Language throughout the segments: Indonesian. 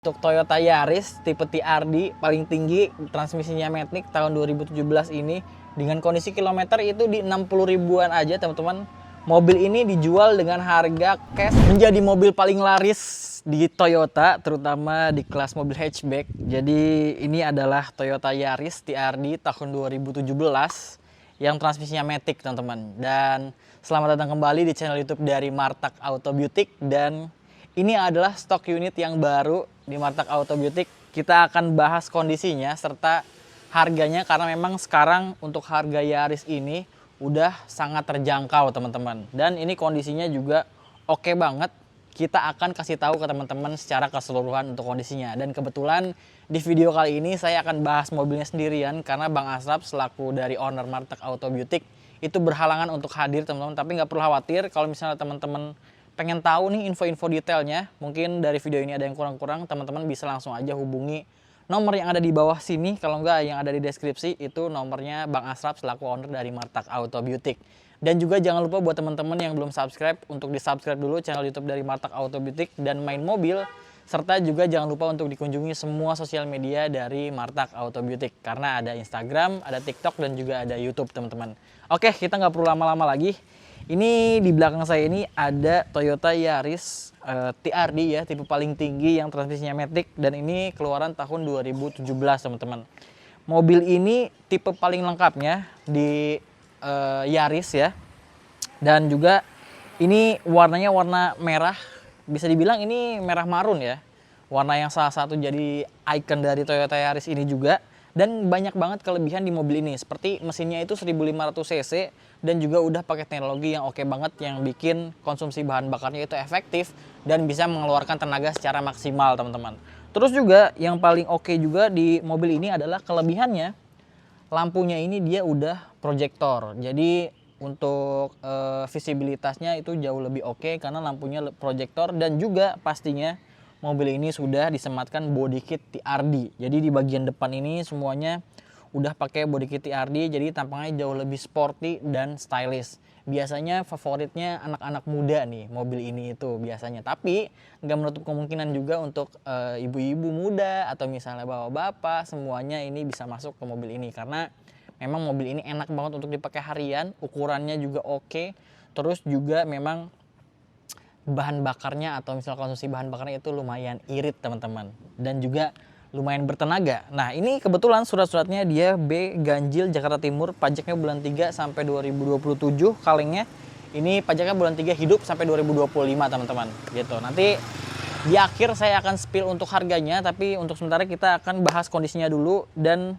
Untuk Toyota Yaris tipe TRD paling tinggi transmisinya Matic tahun 2017 ini dengan kondisi kilometer itu di 60 ribuan aja teman-teman. Mobil ini dijual dengan harga cash, menjadi mobil paling laris di Toyota terutama di kelas mobil hatchback. Jadi ini adalah Toyota Yaris TRD tahun 2017 yang transmisinya Matic teman-teman. Dan selamat datang kembali di channel YouTube dari Martak Auto Beauty, dan ini adalah stok unit yang baru di Martak Auto Beauty. Kita akan bahas kondisinya serta harganya karena memang sekarang untuk harga Yaris ini udah sangat terjangkau teman-teman. Dan ini kondisinya juga oke banget. Kita akan kasih tahu ke teman-teman secara keseluruhan untuk kondisinya. Dan kebetulan di video kali ini saya akan bahas mobilnya sendirian karena Bang Asraf selaku dari owner Martak Auto Beauty itu berhalangan untuk hadir teman-teman. Tapi nggak perlu khawatir kalau misalnya teman-teman pengen tahu nih info-info detailnya, mungkin dari video ini ada yang kurang-kurang, teman-teman bisa langsung aja hubungi nomor yang ada di bawah sini. Kalau enggak yang ada di deskripsi itu nomornya Bang Asraf selaku owner dari Martak Auto Beauty. Dan juga jangan lupa buat teman-teman yang belum subscribe untuk di subscribe dulu channel YouTube dari Martak Auto Beauty dan Main Mobil, serta juga jangan lupa untuk dikunjungi semua sosial media dari Martak Auto Beauty karena ada Instagram, ada TikTok, dan juga ada YouTube teman-teman. Oke, kita nggak perlu lama-lama lagi. Ini di belakang saya ini ada Toyota Yaris TRD ya, tipe paling tinggi yang transmisinya Matic, dan ini keluaran tahun 2017 teman-teman. Mobil ini tipe paling lengkapnya di Yaris ya. Dan juga ini warnanya warna merah, bisa dibilang ini merah marun ya. Warna yang salah satu jadi ikon dari Toyota Yaris ini juga. Dan banyak banget kelebihan di mobil ini, seperti mesinnya itu 1500 cc dan juga udah pakai teknologi yang oke banget yang bikin konsumsi bahan bakarnya itu efektif dan bisa mengeluarkan tenaga secara maksimal teman-teman. Terus juga yang paling oke juga di mobil ini adalah kelebihannya, lampunya ini dia udah proyektor. Jadi untuk visibilitasnya itu jauh lebih oke karena lampunya proyektor, dan juga pastinya mobil ini sudah disematkan body kit TRD. Jadi di bagian depan ini semuanya udah pakai body kit TRD, jadi tampangnya jauh lebih sporty dan stylish. Biasanya favoritnya anak-anak muda nih mobil ini itu biasanya. Tapi nggak menutup kemungkinan juga untuk ibu-ibu muda atau misalnya bapak-bapak, semuanya ini bisa masuk ke mobil ini karena memang mobil ini enak banget untuk dipakai harian, ukurannya juga oke. Terus juga memang bahan bakarnya atau misalnya konsumsi bahan bakarnya itu lumayan irit teman-teman, dan juga lumayan bertenaga. Nah ini kebetulan surat-suratnya dia B ganjil Jakarta Timur, pajaknya bulan 3 sampai 2027, kalengnya ini pajaknya bulan 3 hidup sampai 2025 teman-teman gitu. Nanti di akhir saya akan spill untuk harganya, tapi untuk sementara kita akan bahas kondisinya dulu. Dan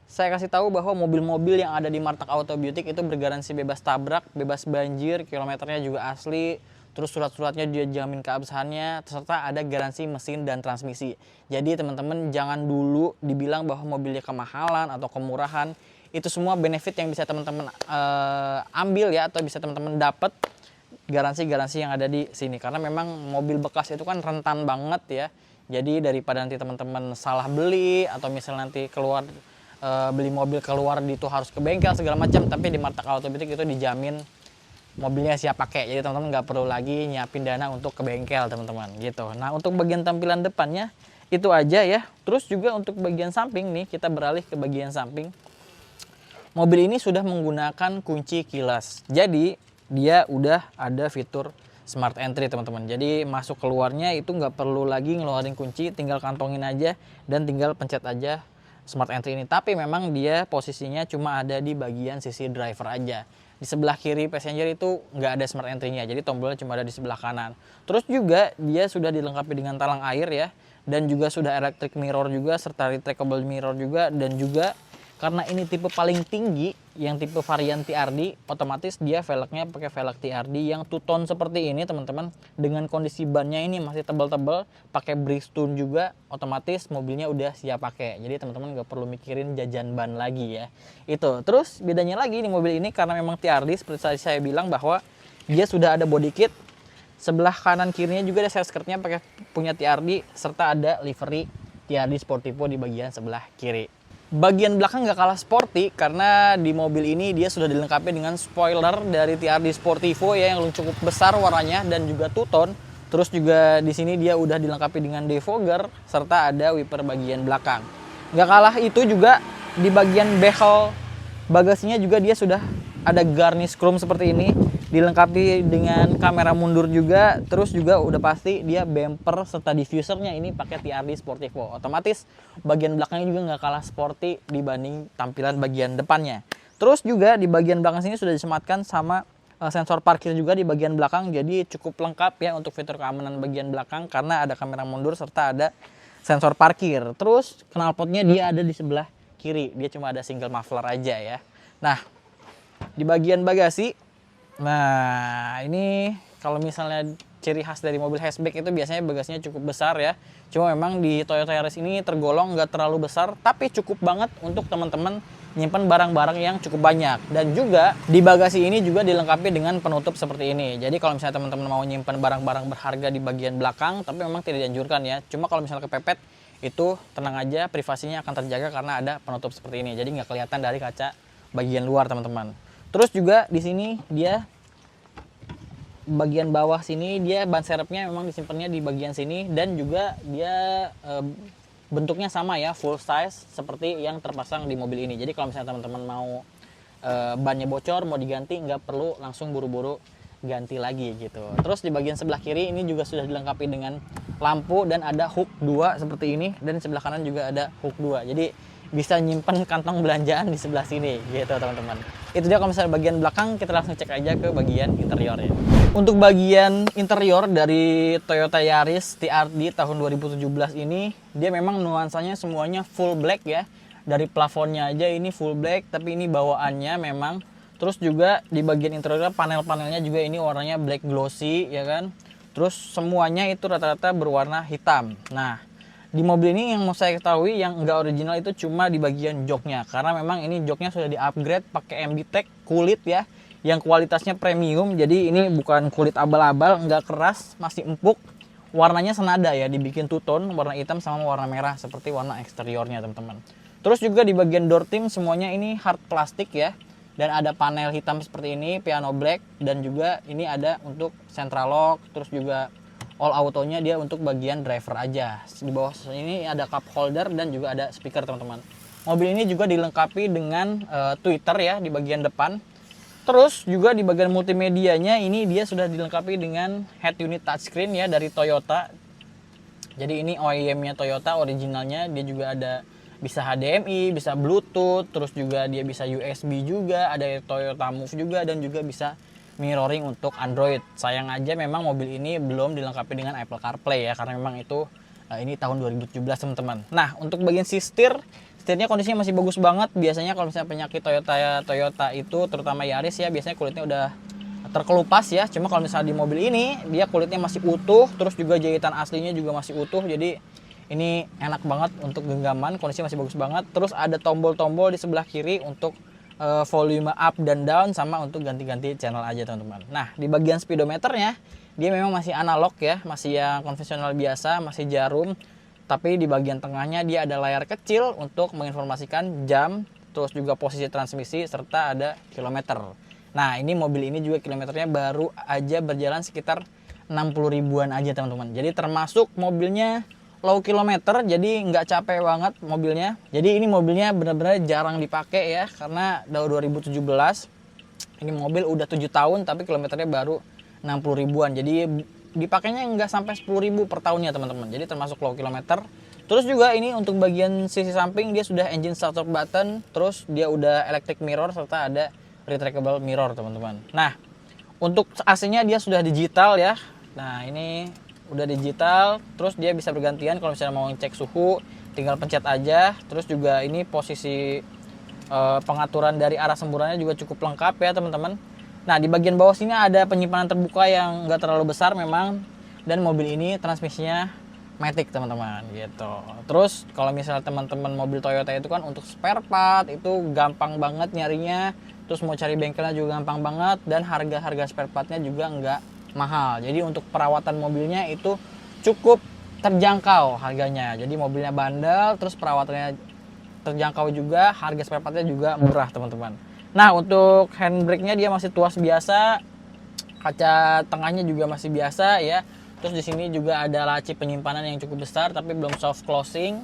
saya kasih tahu bahwa mobil-mobil yang ada di Martak Auto Beauty itu bergaransi bebas tabrak, bebas banjir, kilometernya juga asli. Terus surat-suratnya dia jamin keabsahannya, serta ada garansi mesin dan transmisi. Jadi teman-teman jangan dulu dibilang bahwa mobilnya kemahalan atau kemurahan. Itu semua benefit yang bisa teman-teman ambil ya, atau bisa teman-teman dapat garansi-garansi yang ada di sini. Karena memang mobil bekas itu kan rentan banget ya. Jadi daripada nanti teman-teman salah beli atau misalnya nanti keluar beli mobil keluar itu harus ke bengkel segala macam, tapi di Martak Auto Beauty itu dijamin mobilnya siap pakai. Jadi teman-teman nggak perlu lagi nyiapin dana untuk ke bengkel teman-teman gitu. Nah untuk bagian tampilan depannya itu aja ya. Terus juga untuk bagian samping nih, kita beralih ke bagian samping. Mobil ini sudah menggunakan kunci kilas. Jadi dia udah ada fitur smart entry teman-teman. Jadi masuk keluarnya itu nggak perlu lagi ngeluarin kunci, tinggal kantongin aja dan tinggal pencet aja smart entry ini. Tapi memang dia posisinya cuma ada di bagian sisi driver aja. Di sebelah kiri passenger itu nggak ada smart entry-nya, jadi tombolnya cuma ada di sebelah kanan. Terus juga dia sudah dilengkapi dengan talang air ya, dan juga sudah electric mirror juga, serta retractable mirror juga. Dan juga karena ini tipe paling tinggi, yang tipe varian TRD, otomatis dia velgnya pakai velg TRD yang two-tone seperti ini teman-teman. Dengan kondisi bannya ini masih tebal-tebal, pakai Bridgestone juga, otomatis mobilnya udah siap pakai. Jadi teman-teman nggak perlu mikirin jajan ban lagi ya. Itu. Terus bedanya lagi di mobil ini karena memang TRD, seperti saya bilang bahwa dia sudah ada body kit. Sebelah kanan kirinya juga ada side skirtnya pakai punya TRD, serta ada livery TRD Sportivo di bagian sebelah kiri. Bagian belakang nggak kalah sporty karena di mobil ini dia sudah dilengkapi dengan spoiler dari TRD Sportivo ya, yang cukup besar warnanya dan juga two-tone. Terus juga di sini dia udah dilengkapi dengan defogger serta ada wiper bagian belakang. Nggak kalah itu juga di bagian bezel bagasinya juga dia sudah ada garnish chrome seperti ini, dilengkapi dengan kamera mundur juga. Terus juga udah pasti dia bumper serta diffusernya ini pakai TRD Sportivo. Otomatis bagian belakangnya juga nggak kalah sporty dibanding tampilan bagian depannya. Terus juga di bagian belakang sini sudah disematkan sama sensor parkir juga di bagian belakang, jadi cukup lengkap ya untuk fitur keamanan bagian belakang karena ada kamera mundur serta ada sensor parkir. Terus knalpotnya dia ada di sebelah kiri, dia cuma ada single muffler aja ya. Nah, di bagian bagasi, nah ini kalau misalnya ciri khas dari mobil hatchback itu biasanya bagasinya cukup besar ya. Cuma memang di Toyota Yaris ini tergolong nggak terlalu besar, tapi cukup banget untuk teman-teman nyimpan barang-barang yang cukup banyak. Dan juga di bagasi ini juga dilengkapi dengan penutup seperti ini. Jadi kalau misalnya teman-teman mau nyimpan barang-barang berharga di bagian belakang, tapi memang tidak dianjurkan ya. Cuma kalau misalnya kepepet, itu tenang aja, privasinya akan terjaga karena ada penutup seperti ini. Jadi nggak kelihatan dari kaca bagian luar teman-teman. Terus juga di sini dia bagian bawah sini dia ban serepnya memang disimpannya di bagian sini, dan juga dia bentuknya sama ya, full size seperti yang terpasang di mobil ini. Jadi kalau misalnya teman-teman mau bannya bocor mau diganti, nggak perlu langsung buru-buru ganti lagi gitu. Terus di bagian sebelah kiri ini juga sudah dilengkapi dengan lampu dan ada hook 2 seperti ini, dan sebelah kanan juga ada hook 2. Jadi bisa nyimpen kantong belanjaan di sebelah sini gitu teman-teman. Itu dia kalau misalnya bagian belakang. Kita langsung cek aja ke bagian interior ya. Untuk bagian interior dari Toyota Yaris TRD tahun 2017 ini, dia memang nuansanya semuanya full black ya. Dari plafonnya aja ini full black, tapi ini bawaannya memang. Terus juga di bagian interior panel-panelnya juga ini warnanya black glossy ya kan. Terus semuanya itu rata-rata berwarna hitam. Nah, di mobil ini yang mau saya ketahui yang enggak original itu cuma di bagian joknya, karena memang ini joknya sudah di-upgrade pakai MB-Tech kulit ya, yang kualitasnya premium. Jadi ini bukan kulit abal-abal, enggak keras, masih empuk. Warnanya senada ya, dibikin two tone, warna hitam sama warna merah seperti warna eksteriornya teman-teman. Terus juga di bagian door trim semuanya ini hard plastik ya, dan ada panel hitam seperti ini, piano black, dan juga ini ada untuk central lock. Terus juga all autonya dia untuk bagian driver aja. Di bawah ini ada cup holder dan juga ada speaker teman-teman. Mobil ini juga dilengkapi dengan tweeter ya di bagian depan. Terus juga di bagian multimedianya ini dia sudah dilengkapi dengan head unit touchscreen ya dari Toyota. Jadi ini OEM-nya Toyota originalnya, dia juga ada bisa HDMI, bisa Bluetooth, terus juga dia bisa USB juga, ada Toyota Move juga, dan juga bisa mirroring untuk Android. Sayang aja memang mobil ini belum dilengkapi dengan Apple CarPlay ya, karena memang itu ini tahun 2017 teman-teman. Nah, untuk bagian setirnya kondisinya masih bagus banget. Biasanya kalau misalnya penyakit Toyota itu terutama Yaris ya, biasanya kulitnya udah terkelupas ya. Cuma kalau misalnya di mobil ini dia kulitnya masih utuh, terus juga jahitan aslinya juga masih utuh. Jadi ini enak banget untuk genggaman, kondisinya masih bagus banget. Terus ada tombol-tombol di sebelah kiri untuk volume up dan down, sama untuk ganti-ganti channel aja teman-teman. Nah, di bagian speedometernya dia memang masih analog ya, masih yang konvensional biasa, masih jarum. Tapi di bagian tengahnya dia ada layar kecil untuk menginformasikan jam, terus juga posisi transmisi, serta ada kilometer. Nah, ini mobil ini juga kilometernya baru aja berjalan sekitar 60 ribuan aja teman-teman. Jadi termasuk mobilnya low kilometer, jadi nggak capek banget mobilnya. Jadi ini mobilnya benar-benar jarang dipakai ya, karena tahun 2017 ini mobil udah 7 tahun tapi kilometernya baru 60 ribuan. Jadi dipakainya nggak sampai 10 ribu per tahunnya teman-teman. Jadi termasuk low kilometer. Terus juga ini untuk bagian sisi samping dia sudah engine start stop button, terus dia udah electric mirror serta ada retractable mirror teman-teman. Nah, untuk AC-nya dia sudah digital ya. Nah, ini udah digital, terus dia bisa bergantian kalau misalnya mau cek suhu tinggal pencet aja. Terus juga ini posisi pengaturan dari arah semburannya juga cukup lengkap ya teman-teman. Nah, di bagian bawah sini ada penyimpanan terbuka yang nggak terlalu besar memang, dan mobil ini transmisinya matic teman-teman gitu. Terus kalau misalnya teman-teman mobil Toyota itu kan untuk spare part itu gampang banget nyarinya, terus mau cari bengkelnya juga gampang banget, dan harga-harga spare partnya juga nggak mahal. Jadi untuk perawatan mobilnya itu cukup terjangkau harganya. Jadi mobilnya bandel, terus perawatannya terjangkau juga, harga spare partnya juga murah teman-teman. Nah, untuk handbrake-nya dia masih tuas biasa, kaca tengahnya juga masih biasa ya. Terus di sini juga ada laci penyimpanan yang cukup besar tapi belum soft closing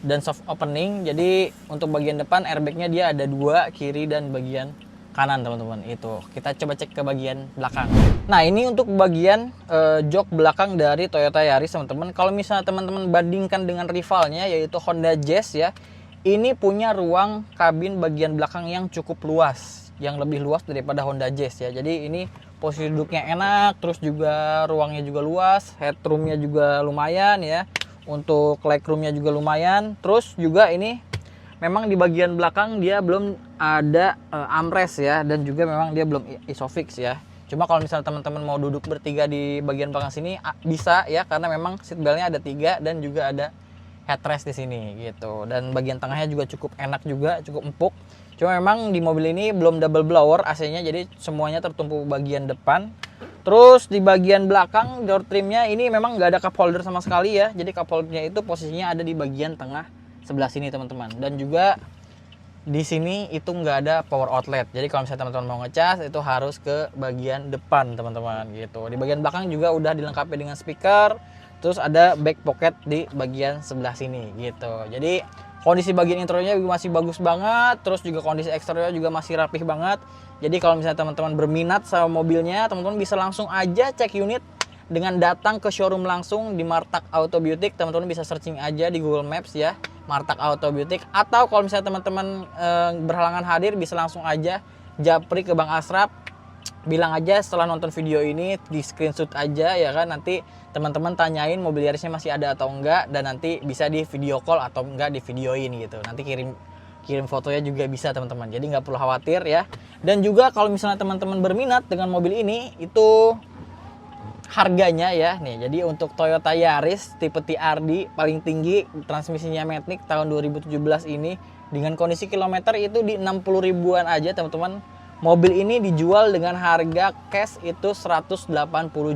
dan soft opening. Jadi untuk bagian depan airbagnya dia ada 2, kiri dan bagian kanan teman-teman. Itu kita coba cek ke bagian belakang. Nah ini untuk bagian jok belakang dari Toyota Yaris teman-teman. Kalau misalnya teman-teman bandingkan dengan rivalnya yaitu Honda Jazz ya, ini punya ruang kabin bagian belakang yang cukup luas, yang lebih luas daripada Honda Jazz ya. Jadi ini posisi duduknya enak, terus juga ruangnya juga luas, headroomnya juga lumayan ya. Untuk legroomnya juga lumayan. Terus juga ini memang di bagian belakang dia belum ada armrest ya, dan juga memang dia belum isofix ya. Cuma kalau misalnya teman-teman mau duduk bertiga di bagian belakang sini bisa ya, karena memang seat beltnya ada 3 dan juga ada headrest di sini gitu. Dan bagian tengahnya juga cukup enak juga, cukup empuk. Cuma memang di mobil ini belum double blower AC-nya, jadi semuanya tertumpu bagian depan. Terus di bagian belakang door trimnya ini memang nggak ada cup holder sama sekali ya. Jadi cup holdernya itu posisinya ada di bagian tengah sebelah sini teman-teman. Dan juga di sini itu nggak ada power outlet. Jadi kalau misalnya teman-teman mau ngecas itu harus ke bagian depan teman-teman gitu. Di bagian belakang juga udah dilengkapi dengan speaker. Terus ada back pocket di bagian sebelah sini gitu. Jadi kondisi bagian interiornya juga masih bagus banget. Terus juga kondisi eksteriornya juga masih rapih banget. Jadi kalau misalnya teman-teman berminat sama mobilnya, teman-teman bisa langsung aja cek unit dengan datang ke showroom langsung di Martak Auto Beauty. Teman-teman bisa searching aja di Google Maps ya, Martak Auto Beauty. Atau kalau misalnya teman-teman berhalangan hadir, bisa langsung aja japri ke Bang Asraf. Bilang aja setelah nonton video ini, di screenshot aja ya kan, nanti teman-teman tanyain mobil Yarisnya masih ada atau enggak, dan nanti bisa di video call atau enggak di videoin gitu. Nanti kirim fotonya juga bisa teman-teman, jadi nggak perlu khawatir ya. Dan juga kalau misalnya teman-teman berminat dengan mobil ini, itu harganya ya nih. Jadi untuk Toyota Yaris tipe TRD paling tinggi, transmisinya matic tahun 2017 ini, dengan kondisi kilometer itu di 60 ribuan aja teman-teman. Mobil ini dijual dengan harga cash itu 180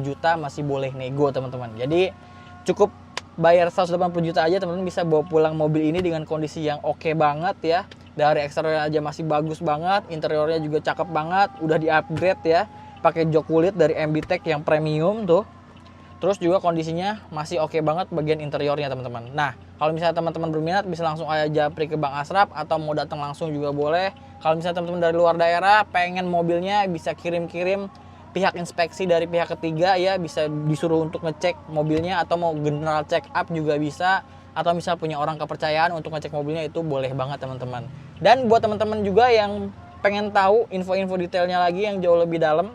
juta, masih boleh nego teman-teman. Jadi cukup bayar 180 juta aja teman-teman bisa bawa pulang mobil ini dengan kondisi yang oke banget ya. Dari eksterior aja masih bagus banget, interiornya juga cakep banget, udah di-upgrade ya. Pakai jok kulit dari MB-Tech yang premium tuh. Terus juga kondisinya masih oke banget bagian interiornya teman-teman. Nah, kalau misalnya teman-teman berminat bisa langsung aja japri ke Bang Asraf atau mau datang langsung juga boleh. Kalau misalnya teman-teman dari luar daerah pengen mobilnya, bisa kirim-kirim pihak inspeksi dari pihak ketiga ya, bisa disuruh untuk ngecek mobilnya, atau mau general check up juga bisa, atau misal punya orang kepercayaan untuk ngecek mobilnya, itu boleh banget teman-teman. Dan buat teman-teman juga yang pengen tahu info-info detailnya lagi yang jauh lebih dalam,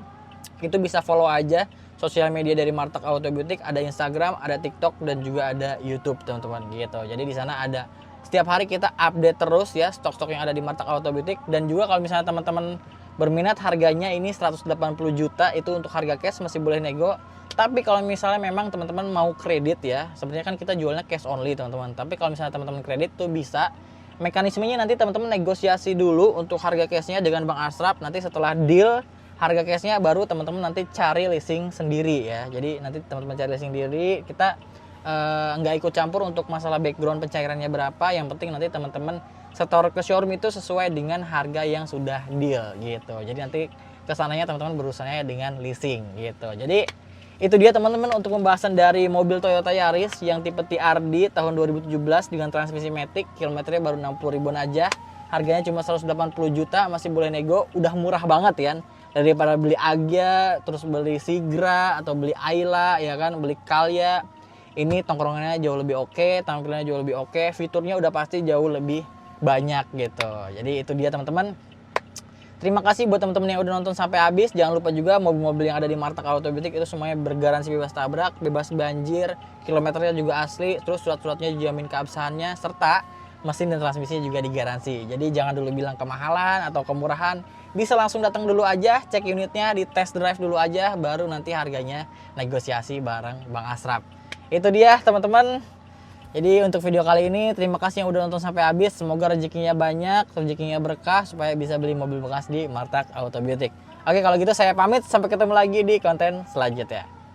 itu bisa follow aja sosial media dari Martak Auto Beauty. Ada Instagram, ada TikTok, dan juga ada YouTube teman-teman gitu. Jadi di sana ada setiap hari kita update terus ya stok-stok yang ada di Martak Auto Beauty. Dan juga kalau misalnya teman-teman berminat, harganya ini 180 juta, itu untuk harga cash masih boleh nego. Tapi kalau misalnya memang teman-teman mau kredit ya, sebenarnya kan kita jualnya cash only teman-teman. Tapi kalau misalnya teman-teman kredit tuh bisa. Mekanismenya nanti teman-teman negosiasi dulu untuk harga cashnya dengan Bang Asraf. Nanti setelah deal harga cashnya baru teman-teman nanti cari leasing sendiri ya. Jadi nanti teman-teman cari leasing sendiri, kita nggak ikut campur untuk masalah background pencairannya berapa. Yang penting nanti teman-teman setor ke showroom itu sesuai dengan harga yang sudah deal gitu. Jadi nanti kesananya teman-teman berurusannya dengan leasing gitu. Jadi itu dia teman-teman untuk pembahasan dari mobil Toyota Yaris yang tipe TRD tahun 2017 dengan transmisi matic, kilometernya baru 60 ribuan aja. Harganya cuma 180 juta, masih boleh nego, udah murah banget ya. Daripada beli Agya, terus beli Sigra, atau beli Ayla, ya kan, beli Calya. Ini tongkrongannya jauh lebih oke, tampilannya jauh lebih oke, fiturnya udah pasti jauh lebih banyak gitu. Jadi itu dia teman-teman. Terima kasih buat teman-teman yang udah nonton sampai habis. Jangan lupa juga mobil-mobil yang ada di Martak Auto Beauty itu semuanya bergaransi bebas tabrak, bebas banjir, kilometernya juga asli, terus surat-suratnya dijamin keabsahannya, serta mesin dan transmisinya juga digaransi. Jadi jangan dulu bilang kemahalan atau kemurahan. Bisa langsung datang dulu aja, cek unitnya, di test drive dulu aja, baru nanti harganya negosiasi bareng Bang Asraf. Itu dia teman-teman. Jadi untuk video kali ini terima kasih yang udah nonton sampai habis. Semoga rezekinya banyak, rezekinya berkah, supaya bisa beli mobil bekas di Martak Auto Beauty. Oke, kalau gitu saya pamit, sampai ketemu lagi di konten selanjutnya.